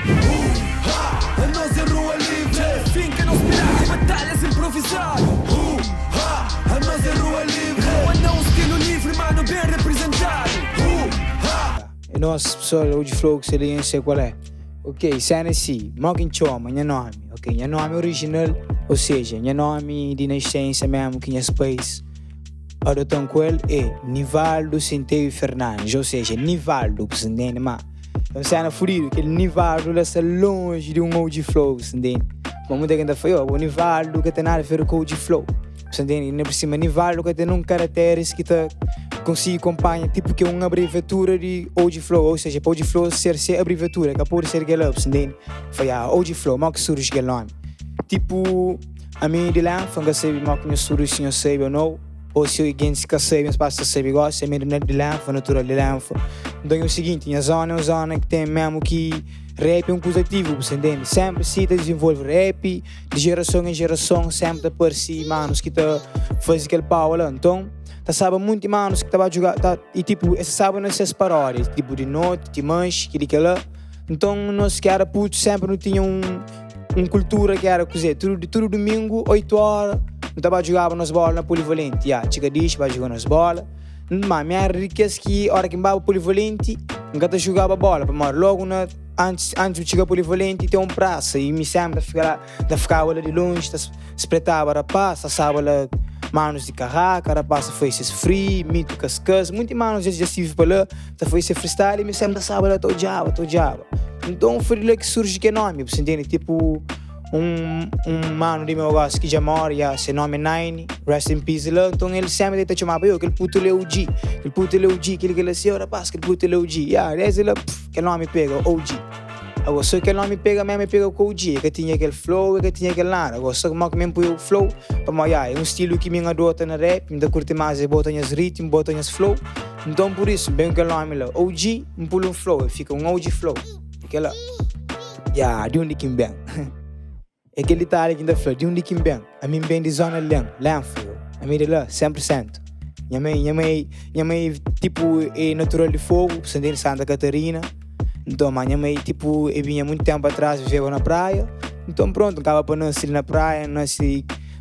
A nós é rua livre, finca não pirata, batalhas improvisadas. A nós é rua livre, rua não estilo livre, mano bem representado. E nós, pessoal, hoje flow que seria sei qual é. Ok, cena assim, Mocking Choma, minha nome. Ok, minha nome original, ou seja, minha nome de nascença mesmo, que é Space. Adotão com ele é Nivaldo Centeio Fernandes, ou seja, Nivaldo, você entende, mas então cena furido, aquele Nivaldo lá está longe de um OG Flow, você entende? Mas muita gente foi, o Nivaldo que tem nada a ver com o OG Flow, você entende? E não por cima, Nivaldo que tem um caracteres que tá consigo acompanhar, tipo que é uma abreviatura de OG Flow, ou seja, para OG Flow ser abreviatura, que pode ser aquele up, você entende? Foi a OG Flow, mal que surge aquele nome. Tipo, a minha de lá, foi que eu sei, mal que surge, se eu sei ou não. Ou se alguém se cansei, mas passa a saber igual, se é meio de lança, natural de lança. Então é o seguinte, a zona é uma zona que tem mesmo que rap é um positivo, você entende? Sempre se desenvolve rap, de geração em geração, sempre aparece manos que faz aquele pau lá. Então, sabe muito manos que estava a jogar, e tipo, esse sabe nessas paródias, tipo de noite, de manche, que de lá. Então, nós que era puto, sempre não tinha uma cultura que era, cozer, tudo domingo, 8 horas. Não estava a jogar nas bolas na polivalente. Chica diz, vai jogar nas bolas. Mas minha riqueza que, a hora que eu polivalente, nunca jogava bola. Mas logo antes de chegar polivalente, tem praça. E me sempre ficava lá de longe, espreitava a rapaz, sabe lá, manos de carraca, a rapaz foi ser free, mito cascas. Muitos manos já estive para lá, foi ser freestyle e me sempre sabe lá, tô diabo. Então foi lá que surge que nome, você entende? Tipo, um mano de meu gosto que já mora, seu nome é Nine, rest in peace lá. Então ele sempre tenta chamar para eu, aquele puto é OG, aquele assim, rapaz, aquele puto é OG. Desde lá, aquele nome pega, OG. Agora, só que aquele nome pega com o OG, que tinha aquele flow, que tinha aquele nada. Agora, só que mal que mesmo põe o flow, é um estilo que me adota na rap, me curte mais, eu boto as ritmos, boto as flow. Então por isso, bem aquele nome lá, OG, me pula um flow, fica um OG flow. Aquela, de onde que vem? Aquele detalhe que ainda falou, de onde que vem? A mim vem de zona Lanfo, a mim de lá, 100%. Minha mãe, tipo, é natural de fogo, descendente de Santa Catarina. Então, minha mãe, tipo, eu vinha muito tempo atrás, vivia na praia. Então, pronto, acaba para nós ir na praia, na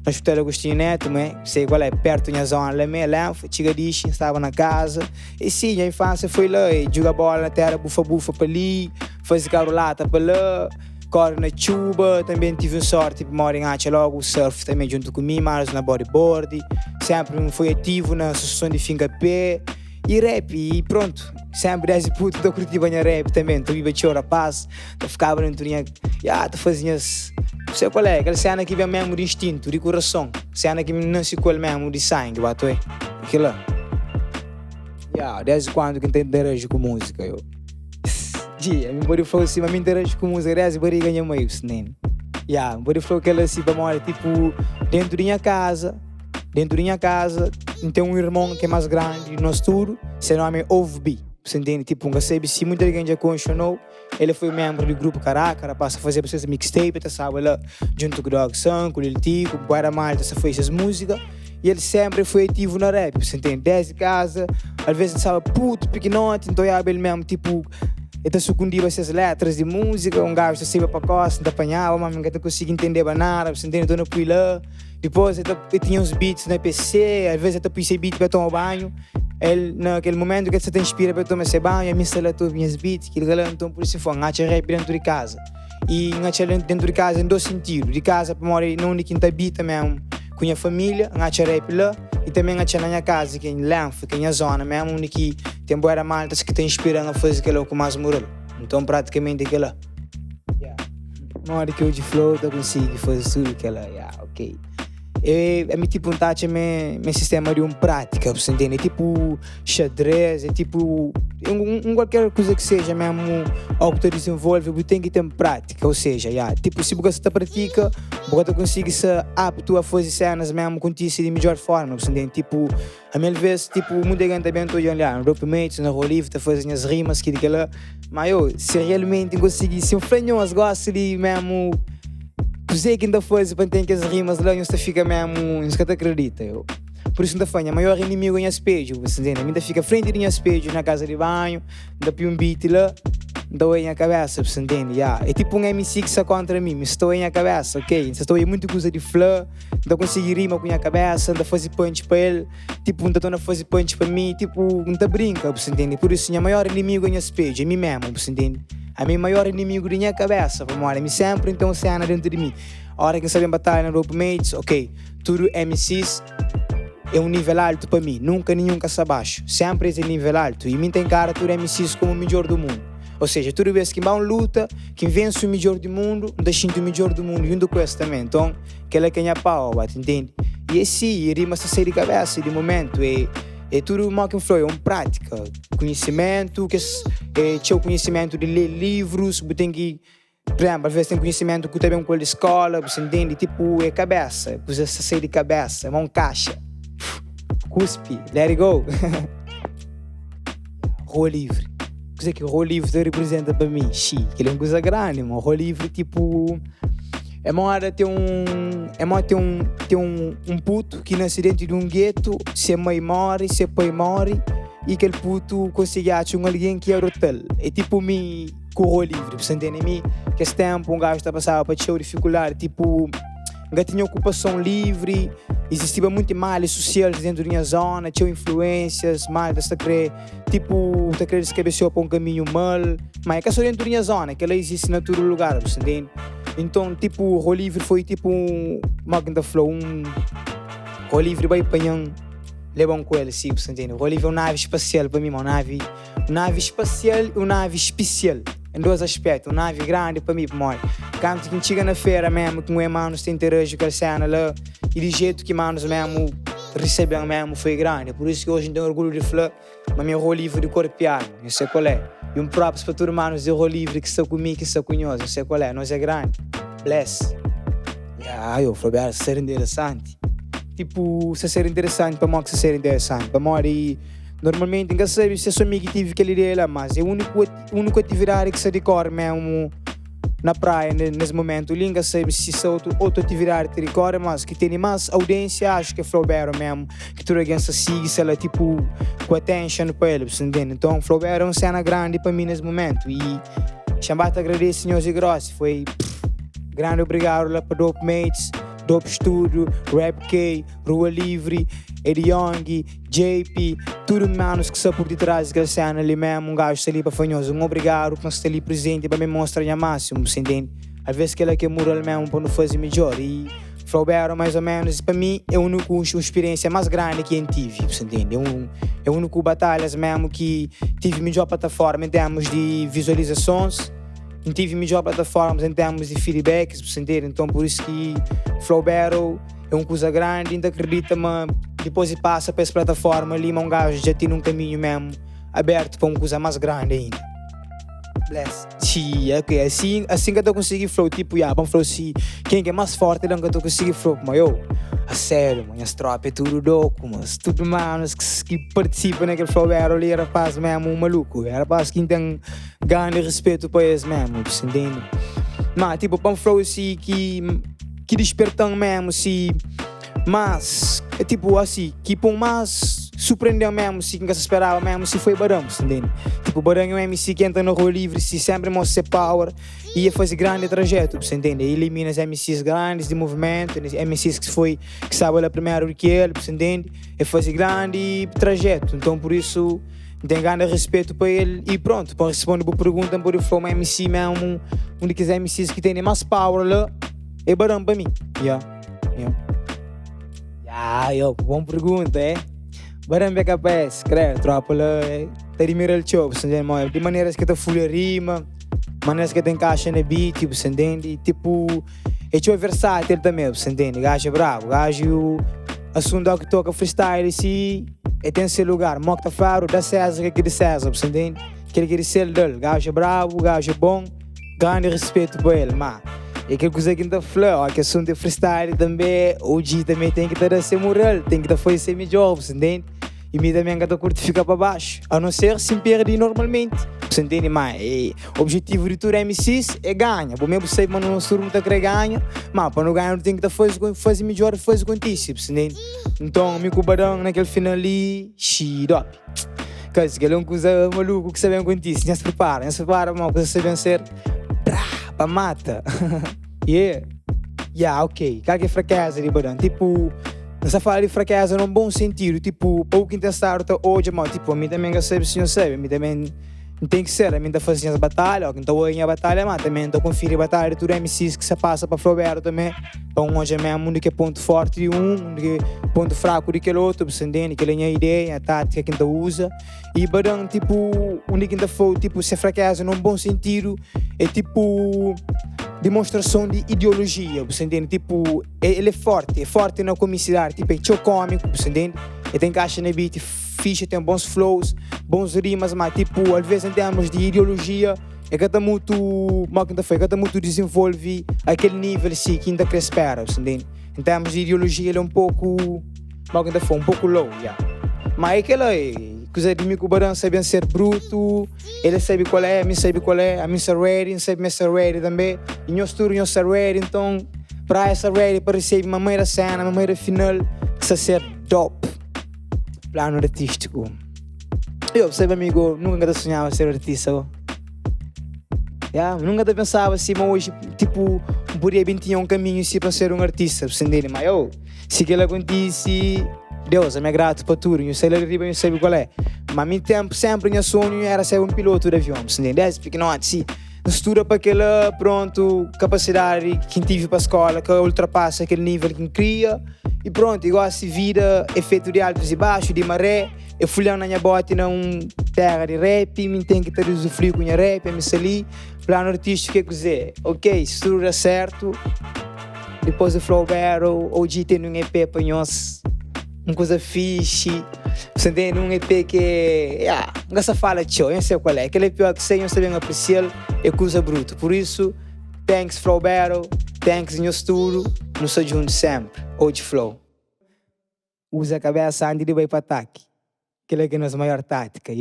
Hotel Agostinho Neto, sei qual é, perto da zona lá, chega disso, estava na casa. E sim, a infância foi lá, jogar bola na terra, bufa para ali, fazer carolata para lá. Corre na chuva, também tive sorte, tipo, moro em Acha logo, surf também junto comigo, mas na bodyboard. Sempre fui ativo na associação de finca pé e rap, e pronto. Sempre desde puto, estou curtindo a rap também. Estou vivo de rapaz, ficava na turinha, tu fazias, não sei qual é, aquela cena que vem mesmo de instinto, de coração. Cena que não se colhe mesmo de sangue, bato é? Aquilo lá. Desde quando que eu interajo com música, eu. A minha body flow assim, mas me interage com música, desde body ganha meio, né? Body flow que ela assim, para tipo, dentro da minha casa, tem um irmão que é mais grande, nosso tudo, seu nome é OVB, você entende? Tipo, um gacebi, se muita gente já conheceu, ele foi membro do grupo Caraca, passa a fazer processo de mixtape, sabe, lá, junto com o Dog Sun, com o Lil Tico, com o Guara Malta, fez essas músicas. E ele sempre foi ativo na rap, você entende? Desde casa, às vezes sabe, puto, pequenote, então ele mesmo, tipo, ele sucundiu essas letras de música, um gajo se para a costa, apanhava, mas não conseguia entender nada, você entende? Então eu fui lá, depois eu tinha uns beats na PC, às vezes eu pensei beat para tomar banho, ele, naquele momento que você te inspira para tomar esse banho, eu me instalei todos os meus beats, então por isso foi, eu rap dentro de casa. E dentro de casa em dois sentidos, de casa para morar não de quinta beat mesmo, com a família, eu rap lá, e também eu na minha casa, que é em Lanfo, que é a zona mesmo, onde tem boas maltas que te inspiram a fazer aquilo com mais moral. Então praticamente aquilo lá. Na hora que eu de flow, eu consigo fazer tudo aquilo lá, ok. É tipo um touch, meu sistema de prática, você entende? É tipo xadrez, é tipo qualquer coisa que seja mesmo, algo que tu desenvolve, você tem que ter prática, ou seja, tipo, se você pratica, você consegue ser apto a fazer cenas mesmo contigo de melhor forma, você entende? Tipo, a minha vez, tipo, muita gente também estou olhando, no Rope na Rua Livre, fazendo as rimas, que daquela, mas se realmente conseguir, se um flanhoso gosta de mesmo, sei que ainda faz para ter que as rimas lá, você fica mesmo, não te acredita, eu. Por isso ainda foi, o maior inimigo é espelho, você entende? Ainda fica frente de espelho na casa de banho, ainda põe um beat lá, Estou em a cabeça, você entende? Yeah. É tipo um MC que está contra mim, mas estou em a cabeça, ok? Estou em muita coisa de flow, não consegui rima com a cabeça, não fazer punch para ele, tipo, não estou a fazer punch para mim, tipo, não está brinca, você entende? Por isso, minha maior inimigo é minha page, é mim mesmo, você entende? A minha maior inimigo é minha cabeça, para mim sempre, então, cena dentro de mim. A hora que sabem batalha na Rope Mates, ok, tudo MCs é um nível alto para mim, nunca nenhum caça baixo, sempre é nível alto, e mim tem cara tudo MCs como o melhor do mundo. Ou seja, toda vez que vai uma luta, quem vence o melhor do mundo, deixa o melhor do mundo junto com esse também. Então, aquela que é pau, entende? E assim, rima-se a sair de cabeça de momento. É tudo mal que flow, é uma prática. Conhecimento, tinha o conhecimento de ler livros, tem que, por exemplo, às vezes tem conhecimento que também com a escola, você entende? Tipo, é cabeça, coisa a sair de cabeça, é uma caixa. Cuspe, let it go. Rua livre. Coisa que o rolo livre representa para mim, que ele é uma coisa grande, mano. O rolo livre, tipo, é uma hora ter um puto que nasce dentro de um gueto, se a mãe morre, se a pai morre, e aquele puto consegue achar alguém que é hotel. É tipo mim com o rolo livre, você entende? Mim, que esse tempo um gajo está passando para ter dificuldade, tipo, ainda tinha ocupação livre, existia muito males sociais dentro da minha zona, tinha influências, mal, está a querer, tipo, está a querer descabeçar para um caminho mal, mas é que é só dentro da minha zona, que ela existe em todo lugar, você entende? Então, tipo, o rolo livre foi tipo Magna Flow, rolo livre vai apanhando, levam com ele, sim, você entende? O rolo livre é uma nave espacial para mim, uma nave espacial e uma nave especial. Em dois aspectos, uma nave grande para mim, para quando quem chega na feira mesmo, com os manos tem interesse com a cena lá, e do jeito que manos mesmo recebem mesmo foi grande. Por isso que hoje tenho orgulho de falar, mas meu rolo livre de corpiano, não sei qual é. E um próprio para todos os manos de rolo livre que estão comigo, que estão conosco, não sei qual é. Nós é grande. Bless. Eu falei, ser interessante. Tipo, se ser interessante, para mim que ser interessante. Para mim, normalmente, não sei se sou amigo que tive aquela ideia lá, mas é a única atividade que se decorre mesmo na praia, nesse momento. Linga sabe se sou outra atividade que decorre, mas que tem mais audiência, acho que é Flaubert mesmo, que toda alguém se siga, se ela tipo, com attention para ele, você entende? Então, Flaubert é uma cena grande para mim nesse momento. E chamar-te agradeço, senhores e grossos, foi grande obrigado lá para Dope Mates, Dope Studio, Rap K, Rua Livre, Eddie Young, JP, tudo manos que são por detrás daquela cena ali mesmo, um gajo está ali para fanhoso, um obrigado por estar ali presente para me mostrar o máximo, você entende? Às vezes que ela quer moral mesmo para não fazer melhor e Flaubert mais ou menos, para mim é a única experiência mais grande que eu tive, você entende? É a única batalhas mesmo que tive melhor plataforma em termos de visualizações, não tive melhor plataformas em termos de feedbacks, você entende? Então por isso que Flaubert é uma coisa grande, ainda acredita-me, depois de passa para essa plataforma ali, um gajo já tem um caminho mesmo aberto para uma coisa mais grande ainda. Bless. Sim, ok, assim que eu consegui flow, tipo, vamos flow assim, quem é mais forte, não que eu consegui flow, mas a sério, mano, as tropas é tudo louco, mas tudo manos que participam naquele flow, ali, rapaz mesmo, um maluco, rapaz que tem grande respeito para eles mesmo, você entende? Mas, tipo, para um flow assim, que despertam mesmo, assim, mas, é tipo assim, que por mais surpreendeu mesmo, se nunca se esperava mesmo, se foi Barão, entende? Tipo, Barão é um MC que entra no rolo livre, se sempre mostra power e ia fazer grande trajeto, você entende? Elimina os MCs grandes de movimento, MCs que sabem lá primeiro do que ele, você entende? E fazer grande trajeto, então por isso tem grande respeito para ele e pronto, para responder a pergunta, por ele foi um MC mesmo, um daqueles MCs que tem mais power lá, é Barão para mim, boa pergunta, Barão é capaz, creio, tropa lá, tá de mirar o show, você entende? De maneiras que tá full rima, maneiras que tem caixa na beat, você entende? Tipo, é versátil também, você entende? Gajo é bravo, gajo, assunto que toca freestyle, assim, tem seu lugar, mock tá faro, dá César, que é de César, você entende? Aquele que é de ser dele, gajo é bravo, gajo é bom, grande respeito para ele, mas é aquela coisa que não flow, que assunto de freestyle também, o G também tem que estar a ser moral, tem que estar a fazer melhor, você entende? E me também que curto ficar para baixo, a não ser se perder normalmente, você entende? Mas o objetivo de tudo MCs é ganhar, por mesmo sei, mas não sou muito a querer ganhar, mas para não ganhar tem que estar a fazer melhor, fazer contigo, você entende? Então, me cubarão naquele final ali, Cause que ele é uma coisa maluco que sabem acontecer. Já se prepara, uma coisa sabem ser. Pra mata. Ok. Qual que é fracasso ali, badão? Tipo, nessa fala de fracasso num bom sentido. Tipo, para o que está hoje, mas tipo, a mim também eu sei, se não sabe, a mim também não tem que ser, a mim está fazendo as batalhas, ou quem está olhando a batalha, mas também está conferindo a batalha de tudo MCs que se passa para Flobero também. Para hoje mesmo, um que é ponto forte de um que é ponto fraco de aquele outro, entendendo? Que ele é a ideia, a tática que ele usa. E badão, tipo, um que ainda foi, tipo, se fracasso num bom sentido, é tipo demonstração de ideologia, você entende? Tipo, ele é forte na comicidade, tipo, é tão cômico, você entende? Ele tem caixa na beat, ficha, tem bons flows, bons rimas, mas tipo, às vezes em termos de ideologia, é que está muito, desenvolve aquele nível assim, que ainda cresce espera, você entende? Em termos de ideologia, ele é um pouco, um pouco low, yeah. Mas é aquela coisa de mim que o Barão sabe ser bruto, ele sabe qual é, a mim sabe qual é, a mim ser ready, sabe ser ready também, e nós tudo nós ser ready, então, para essa ready, para receber uma primeira cena, uma primeira final, precisa ser dope, plano artístico. Eu, sabe amigo, nunca sonhava ser artista, nunca pensava assim, mas hoje, tipo, podia bem tinha um caminho assim para ser um artista, você entende? Mas se aquilo acontece, Deus, eu me grato para tudo, eu sei lá arriba, eu sei qual é. Mas a mim tempo, sempre, meu sonho era ser um piloto de avião, você entende? Porque não, assim, estuda para aquela, pronto, capacidade que tive para a escola, que ultrapassa aquele nível que cria, e pronto, igual se vida, efeito de altos e baixos, de maré, eu fui lá na minha bota num terra de rap, me tem que ter usufruir com a minha rap, me ali, plano artístico, que dizer, ok, estuda certo, depois do Flow Battle, hoje tem um EP para nós, uma coisa fixe, você entende? Um EP que, não se fala de show, eu não sei qual é, aquele EP que sei, eu sei bem apreciar, é coisa bruta, por isso, thanks Flow Battle, thanks no estúdio, nos juntos sempre, hoje Flow. Usa a cabeça antes de ir para ataque, aquele que é a nossa maior tática,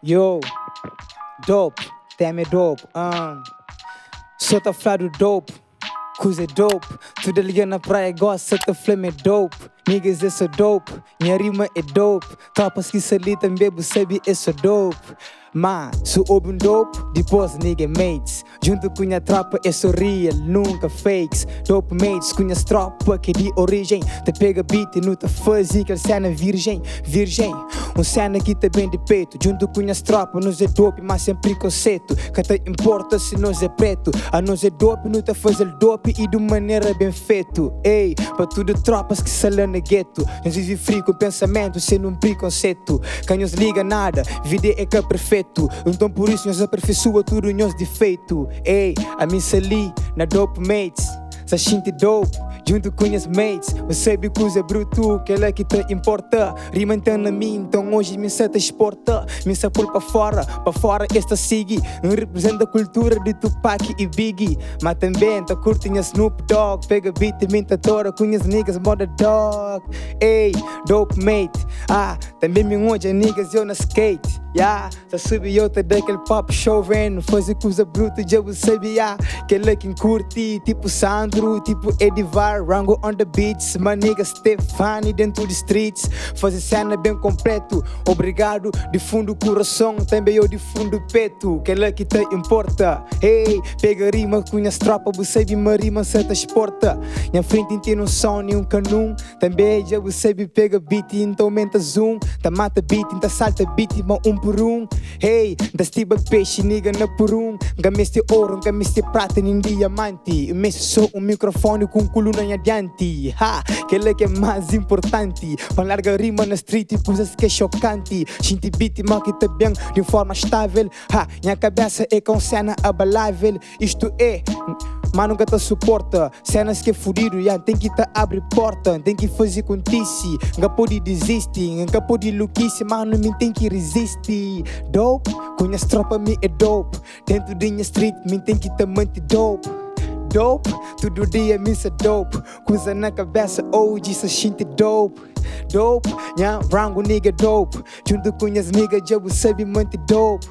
Yo, dope, tema dope, só tá falando dope, coisa dope, tudo ali na praia gosta, tá flame é dope, niggas é só dope, minha rima é dope, tropas que ali também sabe é só dope. Mas, se houve dope, depois nigga mates. Junto com a tropa é só real, nunca fakes. Dope mates, com as tropa que de origem. Te pega beat e não te faz aquela cena virgem. Um cena que te bem de peito. Junto com as tropas, nós é dope, mas sem preconceito. Que te importa se nós é preto. A nós é dope, não te faz el dope e de maneira bem feito. Ei, para tudo tropas que salam no gueto. Nós vive frio com pensamento, sem um preconceito. Quem nos liga nada, vida é que é perfeito. Então por isso nós aperfeiçoa tudo o nosso defeito. Ei, a mim ali na dope mates, se gente dope, junto com as mates, você sabe coisa bruto, que é que te importa. Rima então a mim, então hoje me se te exporta, me se pôr para fora esta sigue, não representa a cultura de Tupac e Biggie, mas também tá curtindo a Snoop Dogg, pega beat e minta tora com as niggas moda dog. Ei, dope mate, também me hoje niggas eu na skate. Só subi outra daquele pop show vendo, fazer coisa bruta, já você sabe, que ele quem curte, tipo Sandro, tipo Edivar, Rango on the beats, my nigga Stefani dentro dos streets, fazer cena bem completo, obrigado, de fundo coração, também eu de fundo peito, que ele que te importa, hey, pega rima com as tropas, você sabe uma rima certa exporta, minha frente tem um som e um canum, também já você sabe pega beat, então aumenta zoom, tá mata beat, tá salta beat, mas por um, hey, das tiba peixe, nigga na por um, gameste ouro, gameste prata, nem diamante, me sou um microfone com coluna em adiante, aquele que é mais importante, para larga rima na street, coisas que é chocante, gente beat, mas que tá bem, de forma estável, minha cabeça é com cena abalável, isto é, mas nunca te suporta, cenas que é fudido, tem que te abrir porta, tem que fazer contice, nunca pode desistir, nunca pode luquice, mano, me tem que resistir. Dope, com as tropas me é dope, dentro da minha street me tem que te manter dope. Dope, todo dia me se dope, coisa na cabeça hoje se sente dope. Dope, Rango nigga dope, junto com as niggas já você sabe manter dope.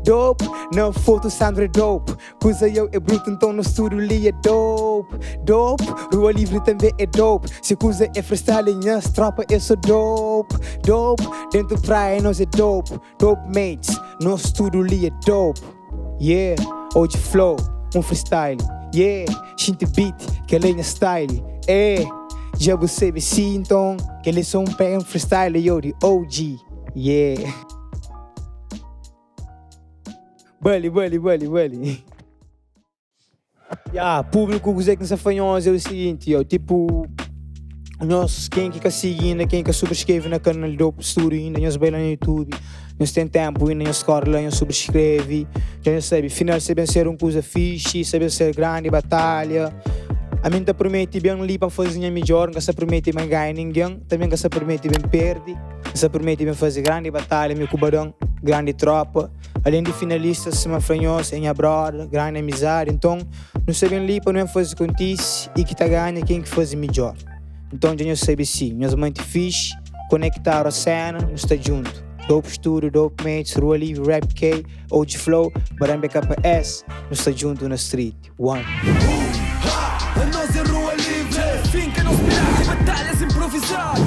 dope. Na foto Sandra é dope. Coisa eu é bruto, então no estúdio ali é dope. Dope, Rua Livre também é dope. Se coisa é freestyle, minhas tropa eu sou dope. Dope, dentro praia nós é dope. Dope mates, no estúdio ali é dope. Yeah, hoje flow, freestyle. Yeah, shinty beat, que é linha style. Já você me então, que eles são freestyle, eu de OG. Yeah. Bully. Público que nos afanhões é o seguinte, tipo, nós, quem que seguindo, quem que subscreve no canal do Studio ainda, nós bem lá no YouTube, nós tem tempo ainda, nós corre lá, nós subscreve, já nós sabe, final sabe ser coisa fixe, sabe ser grande batalha. A mim promete bem ali para fazer melhor, não se promete bem ganhar ninguém, também não se promete bem perder, não se promete bem fazer grande batalha, meu cubarão, grande tropa, além de finalistas, se me fanhoso, em abroad, grande amizade, então, não sei bem ali para não fazer contice e que tá ganha quem que faz melhor. Então, já não sei sim, nós muito fixe, conectar a cena, nós está junto. Dope Studio, Dope Mates, Rua Livre, Rap K, OG Flow, Barambe KS, nós está junto na street. One. A nós é Rua Livre, finca nos pilares e batalhas improvisar.